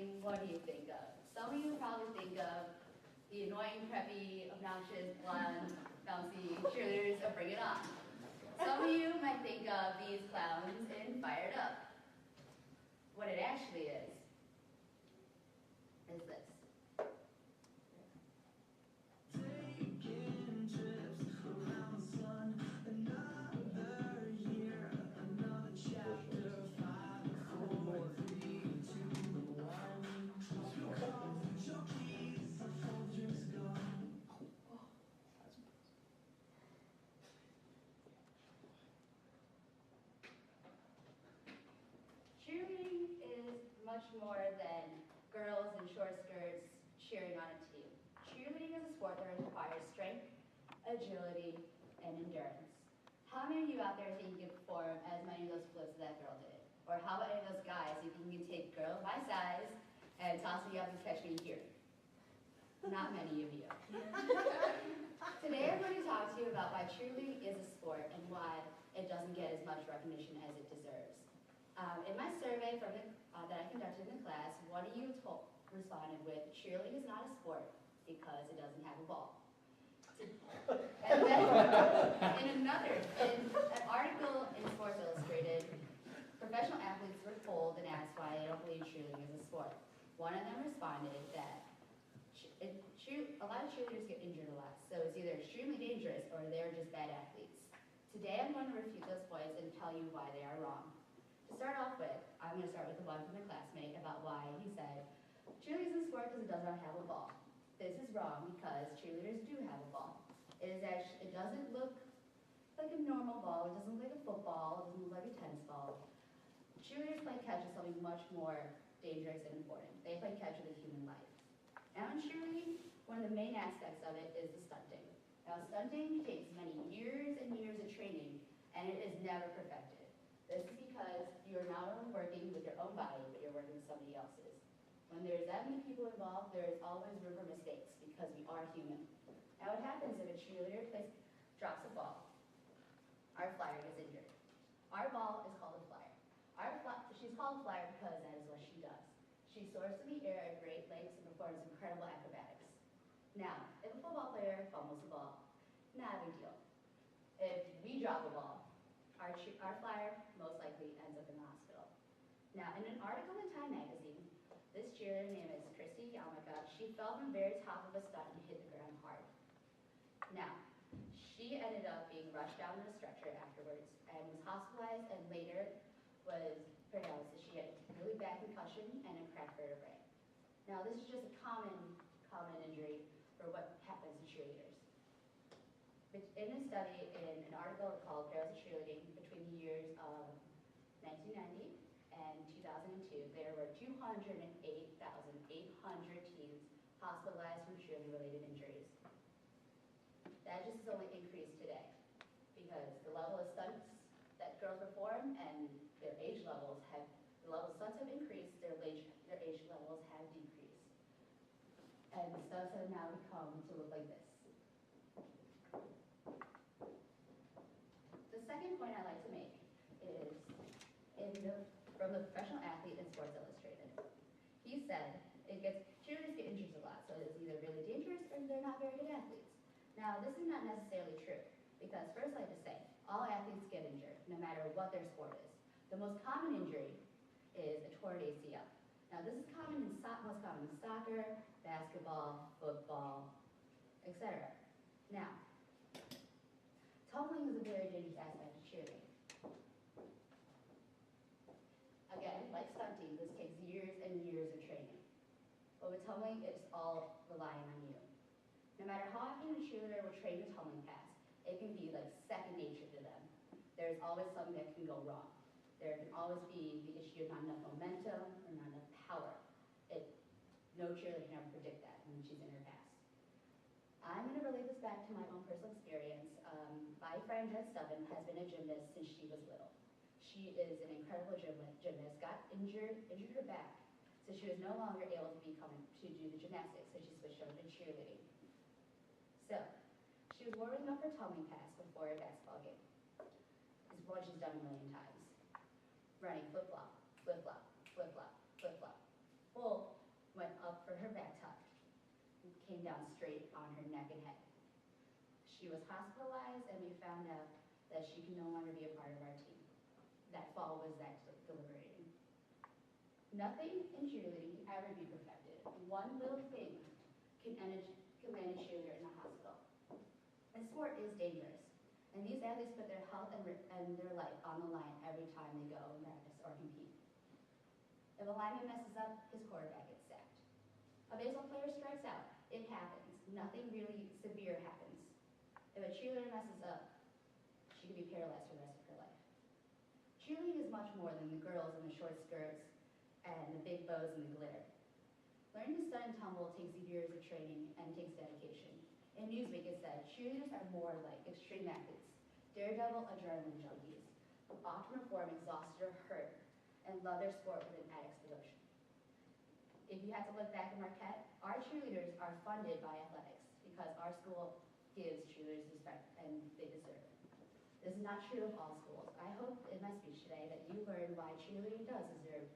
cheerleading, what do you think of? Some of you probably think of the annoying, preppy, obnoxious, blonde, bouncy cheerleaders of Bring It On. Some of you might think of these clowns in Fired Up. What it actually is this. Taking trips around the sun, another year, another chapter, 5, 4, 3, 2, 1. Your calls, your keys, the phone drinks gone. Cheerleading is much more than girls in short skirts cheering on a team. Cheerleading is a sport that requires strength, agility, and endurance. How many of you out there think you can perform as many of those flips as that girl did? Or how about any of those guys who think you can take a girl my size and toss me up and catch me here? Not many of you. Today I'm going to talk to you about why cheerleading is a sport and why it doesn't get as much recognition as it deserves. In my survey from that I conducted in the class, one of you responded with, cheerleading is not a sport because it doesn't have a ball. And then in an article in Sports Illustrated, professional athletes were polled and asked why they don't believe cheerleading is a sport. One of them responded that a lot of cheerleaders get injured a lot, so it's either extremely dangerous or they're just bad athletes. Today I'm going to refute those points and tell you why they are wrong. To start off with, I'm going to start with the one from my classmate about why he said, cheerleading is a sport because it does not have a ball. This is wrong because cheerleaders do have a ball. It doesn't look like a normal ball, it doesn't look like a football, it doesn't look like a tennis ball. Cheerleaders play catch with something much more dangerous and important. They play catch with a human life. Now in cheerleading, one of the main aspects of it is the stunting. Now stunting takes many years and years of training, and it is never perfected. This is because you are not only working with your own body, but you're working with somebody else's. When there's that many people involved, there is always room for mistakes because we are human. Now what happens if a cheerleader drops a ball? Our flyer gets injured. Our ball is called a flyer. She's called a flyer because that is what she does. She soars through the air at great lengths and performs incredible acrobatics. Now, if a football player fumbles the ball, not a big deal. If we drop a ball, our flyer most likely ends up in the hospital. Now, in an article in Time magazine, this cheerleader named is Christy Yamaka, she fell from the very top of a stunt and hit the ground hard. Now, she ended up being rushed down in a stretcher afterwards and was hospitalized and later was pronounced that she had a really bad concussion and a cracked vertebrae. Now, this is just a common injury for what happens to cheerleaders. In a study, in an article called Girls in Cheerleading, between the years of 1990 and 2002, there were 208,800 teens hospitalized from cheerleading-related injuries. That just has only increased today because the level of stunts that girls perform and their age levels the level of stunts have increased, their age levels have decreased. And the stunts have now become to look like this. The second point I'd like to make is from the professional athlete in Sports Illustrated. He said cheerleaders get injured a lot, so it's either really dangerous or they're not very good athletes. Now, this is not necessarily true, because first I'd like to say, all athletes get injured, no matter what their sport is. The most common injury is a torn ACL. Now, this is most common in soccer, basketball, football, etc. Now, tumbling is a very dangerous aspect of cheerleading. Again, like stunting, this takes years and years of training. But with tumbling, it's all relying on you. No matter how often a cheerleader will train a tumbling pass, it can be like second nature to them. There's always something that can go wrong. There can always be the issue of not enough momentum or not enough power. No cheerleader can ever predict that when she's in her pass. I'm going to relate this back to my own personal experience. My friend Jen Stubben has been a gymnast since she was little. She is an incredible gymnast, got injured her back, so she was no longer able to do the gymnastics, so she switched over to cheerleading. So, she was warming up her tumbling pass before a basketball game. It's what she's done a million times. Running flip-flop, flip-flop, flip-flop, flip-flop. Well, came down straight on her neck and head. She was hospitalized, and we found out that she could no longer be a part of our team. That fall was that deliberating. Nothing in cheerleading can ever be perfected. One little thing can land a cheerleader in the hospital. And sport is dangerous, and these athletes put their health and their life on the line every time they go and practice or compete. If a lineman messes up, his quarterback gets sacked. A baseball player strikes out. It happens. Nothing really severe happens. If a cheerleader messes up, she could be paralyzed for the rest of her life. Cheerleading is much more than the girls in the short skirts and the big bows and the glitter. Learning to stunt and tumble takes years of training and takes dedication. In Newsweek it said, cheerleaders are more like extreme athletes, daredevil adrenaline junkies, who often perform exhausted or hurt and love their sport with an addict's devotion. If you had to look back at Marquette, our cheerleaders are funded by athletics because our school gives cheerleaders respect and they deserve it. This is not true of all schools. I hope in my speech today that you learn why cheerleading does deserve